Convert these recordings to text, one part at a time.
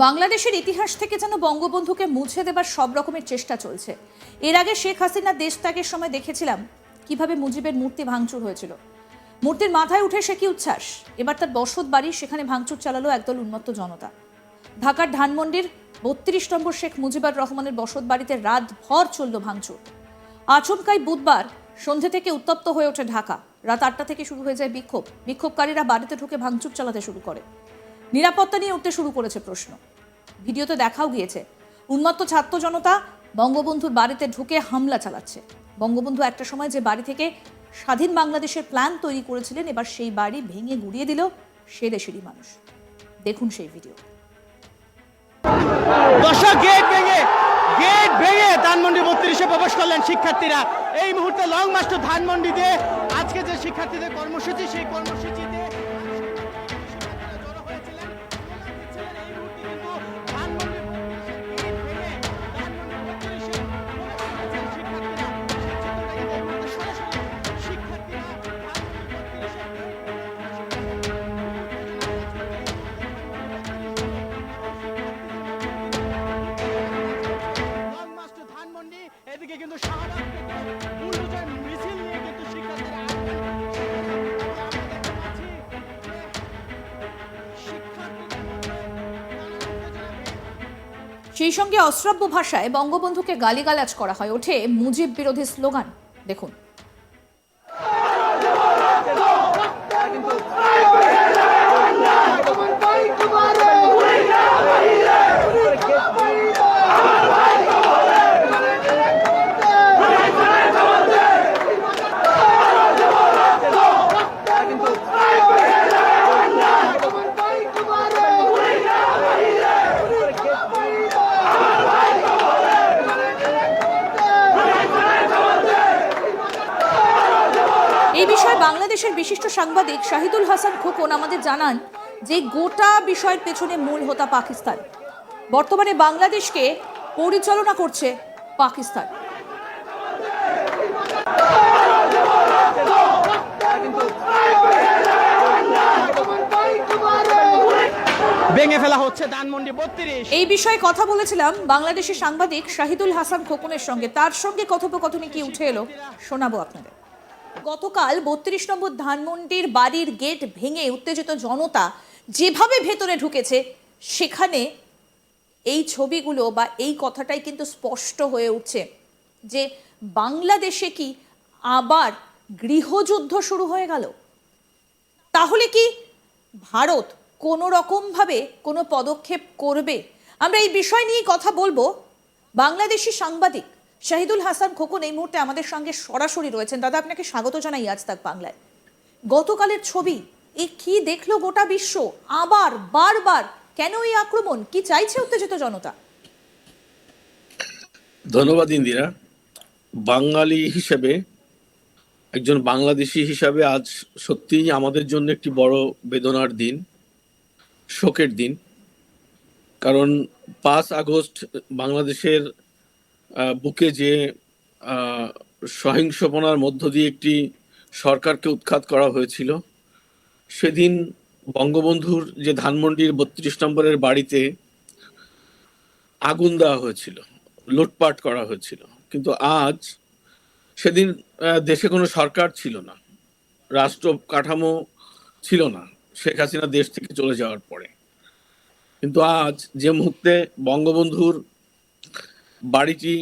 বাংলাদেশের ইতিহাস থেকে যেন বঙ্গবন্ধুকে মুছে দেবার সব রকমের চেষ্টা চলছে। এর আগে শেখ হাসিনা দেশ ত্যাগের সময় দেখেছিলাম কিভাবে মুজিবের মূর্তি ভাঙচুর হয়েছিল। মূর্তির মাথায় উঠে সে কি উচ্ছ্বাস। এবার তার বসত বাড়ি, সেখানে ভাঙচুর চালালো একদল উন্মত্ত জনতা। ঢাকার ধানমন্ডির ৩২ নম্বর শেখ মুজিবুর রহমানের বসত বাড়িতে রাতভর চলল ভাঙচুর। আচমকাই বুধবার সন্ধ্যে থেকে উত্তপ্ত হয়ে ওঠে ঢাকা। রাত ৮টা থেকে শুরু হয়ে যায় বিক্ষোভ। বিক্ষোভকারীরা বাড়িতে ঢুকে ভাঙচুর চালাতে শুরু করে। নিরাপত্তা নিয়ে উঠতে শুরু করেছে প্রশ্ন। ভিডিওতে দেখাও গিয়েছে উন্মত্ত ছাত্র জনতা বঙ্গবন্ধুর বাড়িতে ঢুকে হামলা চালাচ্ছে। বঙ্গবন্ধু একটা সময় যে বাড়ি থেকে স্বাধীন বাংলাদেশের প্ল্যান তৈরি করেছিলেন, এবার সেই বাড়ি ভেঙে গুড়িয়ে দিল সে দেশেরই মানুষ। দেখুন সেই ভিডিও। দর্শক, গেট ভেঙে ধানমন্ডি ৩২-এ প্রবেশ করলেন শিক্ষার্থীরা। এই মুহূর্তে লং মার্চ টু ধানমন্ডিতে আজকে যে শিক্ষার্থীদের কর্মসূচি, সেই কর্মসূচিতে এদিকে কিন্তু শাহবাগ থেকে বুলডোজার মিছিল নিয়ে কিন্তু শিক্ষার্থীরা সেই সঙ্গে অশ্রাব্য ভাষায় বঙ্গবন্ধুকে গালিগালাজ করা হয়, ওঠে মুজিব বিরোধী স্লোগান। দেখুন। এই বিষয়ে বাংলাদেশের বিশিষ্ট সাংবাদিক শাহিদুল হাসান খোকন আমাদের জানান যে গোটা বিষয়ের পেছনে মূল হোতা পাকিস্তান। বর্তমানে বাংলাদেশকে পরিচালনা করছে পাকিস্তান। ভেঙে ফেলা হচ্ছে ধানমন্ডি ৩২। এই বিষয়ে কথা বলেছিলাম বাংলাদেশের সাংবাদিক শাহিদুল হাসান খোকনের সঙ্গে। তার সঙ্গে কথোপকথনে কি উঠে এলো শোনাবো আপনাদের। গতকাল ৩২ নম্বর ধানমন্ডির বাড়ির গেট ভেঙে উত্তেজিত জনতা যেভাবে ভেতরে ঢুকেছে, সেখানে এই ছবিগুলো বা এই কথাটাই কিন্তু স্পষ্ট হয়ে উঠছে যে বাংলাদেশে কি আবার গৃহযুদ্ধ শুরু হয়ে গেল? তাহলে কি ভারত কোনো রকমভাবে কোনো পদক্ষেপ করবে? আমরা এই বিষয় নিয়ে কথা বলবো। বাংলাদেশি সাংবাদিক শাহিদুল হাসান খোকন এই মুহূর্তে আমাদের সঙ্গে সরাসরি রয়েছেন। দাদা, আপনাকে স্বাগত জানাই আজ তাক বাংলায়। গতকালের ছবি, এ কি দেখলো গোটা বিশ্ব? আবার বারবার কেন এই আক্রমণ? কি চাইছে উত্তেজিত জনতা? ধন্যবাদ ইন্দিরা। বাঙালি হিসেবে, একজন বাংলাদেশি হিসাবে আজ সত্যিই আমাদের জন্য একটি বড় বেদনার দিন, শোকের দিন। কারণ ৫ আগস্ট বাংলাদেশের বুকে যে সহিংসপনার মধ্য দিয়ে একটি সরকারকে উৎখাত করা হয়েছিল, সেদিন বঙ্গবন্ধুর যে ধানমন্ডির ৩২ নম্বরের বাড়িতে আগুন দেওয়া হয়েছিল, লুটপাট করা হয়েছিল। কিন্তু আজ সেদিন দেশে কোনো সরকার ছিল না, রাষ্ট্র কাঠামো ছিল না শেখ হাসিনা দেশ থেকে চলে যাওয়ার পরে। কিন্তু আজ যে মুহূর্তে বঙ্গবন্ধুর বাড়িটি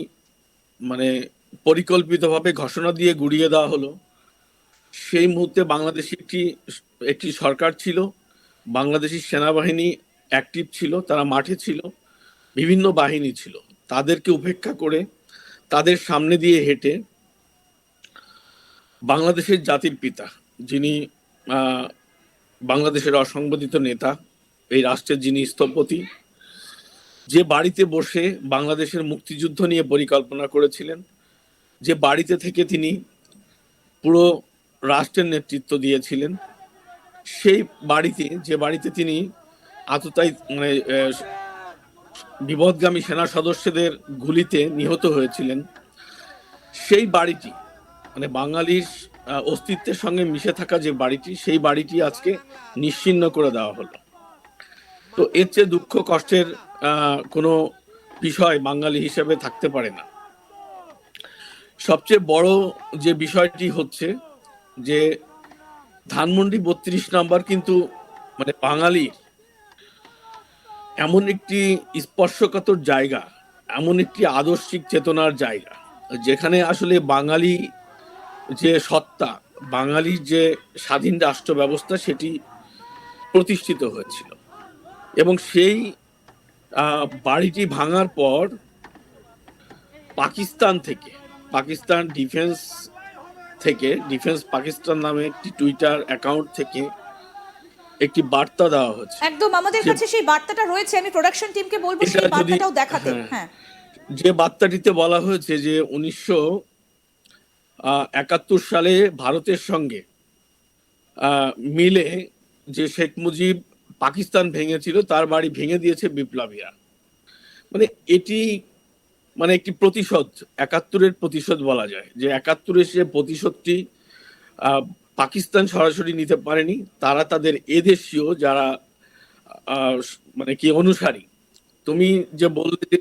পরিকল্পিতভাবে ঘোষণা দিয়ে গুড়িয়ে দেওয়া হলো, সেই মুহূর্তে বাংলাদেশে একটি সরকার ছিল, বাংলাদেশি সেনাবাহিনী অ্যাক্টিভ ছিল, তারা মাঠে ছিল, বিভিন্ন বাহিনী ছিল। তাদেরকে উপেক্ষা করে তাদের সামনে দিয়ে হেঁটে বাংলাদেশের জাতির পিতা, যিনি বাংলাদেশের অসংবাদিত নেতা, এই রাষ্ট্রের যিনি স্থপতি, যে বাড়িতে বসে বাংলাদেশের মুক্তিযুদ্ধ নিয়ে পরিকল্পনা করেছিলেন, যে বাড়িতে থেকে তিনি পুরো রাষ্ট্রের নেতৃত্ব দিয়েছিলেন, সেই বাড়িতে তিনি আততায়ী বিপদগামী সেনা সদস্যদের গুলিতে নিহত হয়েছিলেন, সেই বাড়িটি বাঙালির অস্তিত্বের সঙ্গে মিশে থাকা যে বাড়িটি, সেই বাড়িটি আজকে নিশ্চিহ্ন করে দেওয়া হলো। তো এর চেয়ে দুঃখ কষ্টের কোনো বিষয় বাঙালি হিসেবে থাকতে পারে না। সবচেয়ে বড় যে বিষয়টি হচ্ছে যে ধানমন্ডি 32 নম্বর কিন্তু মানে বাঙালির এমন একটি স্পর্শকাতর জায়গা, এমন একটি আদর্শিক চেতনার জায়গা, যেখানে আসলে বাঙালি যে সত্তা, বাঙালির যে স্বাধীন রাষ্ট্র ব্যবস্থা সেটি প্রতিষ্ঠিত হয়েছিল। এবং সেই বাড়িটি ভাঙার পর পাকিস্তান থেকে, পাকিস্তান ডিফেন্স পাকিস্তান নামে একটি টুইটার অ্যাকাউন্ট থেকে একটি বার্তা দেওয়া হয়েছে। একদম আমাদের কাছে সেই বার্তাটা রয়েছে, আমি প্রোডাকশন টিমকে বলবো সেই বার্তাটাও দেখাতে। হ্যাঁ, যে বার্তাটিতে বলা হয়েছে যে 1971 সালে ভারতের সঙ্গে মিলে যে শেখ মুজিব পাকিস্তান ভেঙেছিল তার বাড়ি ভেঙে দিয়েছে বিপ্লবীরা। মানে এটি মানে একটি প্রতিশোধ, 71-এর প্রতিশোধ বলা যায়, যে 71-এর সে প্রতিশোধটি পাকিস্তান সরাসরি নিতে পারেনি, তারা তাদের এদেশীয় যারা মানে কি অনুসারী। তুমি যে বললে যে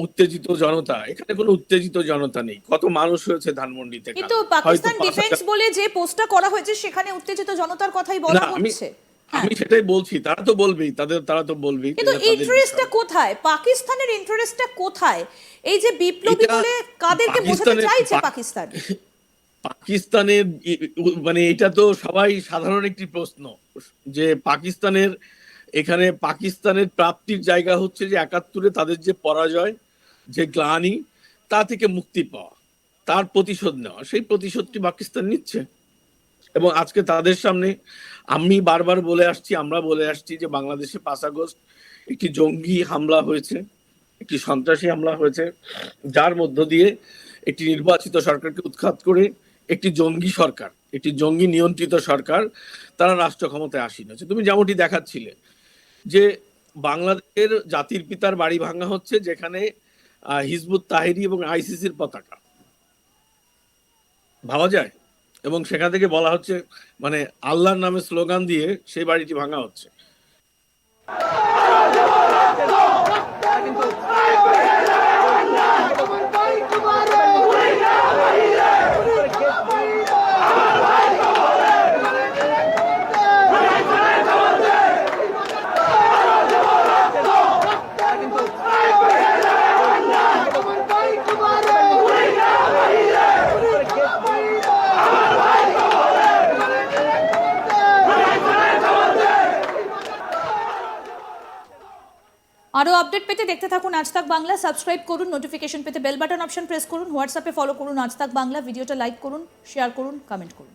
উত্তেজিত জনতা, এখানে কোনো উত্তেজিত জনতা নেই। কত মানুষ হয়েছে ধানমন্ডিতে, কিন্তু পাকিস্তান ডিফেন্স বলে যে পোস্টটা করা হয়েছে সেখানে উত্তেজিত জনতার কথাই বলা হচ্ছে। আমি সেটাই বলছি, তারা তো বলবেই, তারা তো বলবেই। কিন্তু ইন্টারেস্টটা কোথায়? পাকিস্তানের ইন্টারেস্টটা কোথায়? এই যে বিপ্লবী বলে কাদেরকে বোঝাতে চাইছে পাকিস্তান? পাকিস্তানের মানে এটা তো সবাই সাধারণ একটি প্রশ্ন, যে পাকিস্তানের এখানে পাকিস্তানের প্রাপ্তির জায়গা হচ্ছে যে 71-এ তাদের যে পরাজয়, যে গ্লানি, তা থেকে মুক্তি পাওয়া, তার প্রতিশোধ নেওয়া। সেই প্রতিশোধটি পাকিস্তান নিচ্ছে। এবং আজকে তাদের সামনে আমরা বলে আসছি যে বাংলাদেশে 5 আগস্ট একটি জঙ্গি হামলা হয়েছে, একটি সন্ত্রাসী হামলা হয়েছে, যার মধ্য দিয়ে একটি নির্বাচিত সরকারকে উৎখাত করে একটি জঙ্গি সরকার, একটি জঙ্গি নিয়ন্ত্রিত সরকার তারা রাষ্ট্র ক্ষমতায় আসীন হয়েছে। তুমি যেমনটি দেখাচ্ছিলে যে বাংলাদেশের জাতির পিতার বাড়ি ভাঙা হচ্ছে, যেখানে হিজবুত তাহরির এবং আইসিসির পতাকা, ভাবা যায়? এবং সেখান থেকে বলা হচ্ছে মানে আল্লাহর নামে স্লোগান দিয়ে সেই বাড়িটি ভাঙা হচ্ছে। আরো আপডেট পেতে দেখতে থাকুন আজ তাক বাংলা। সাবস্ক্রাইব করুন, নোটিফিকেশন পেতে বেল বাটন অপশন প্রেস করুন, হোয়াটসঅ্যাপে ফলো করুন আজ তাক বাংলা, ভিডিওটা লাইক করুন, শেয়ার করুন, কমেন্ট করুন।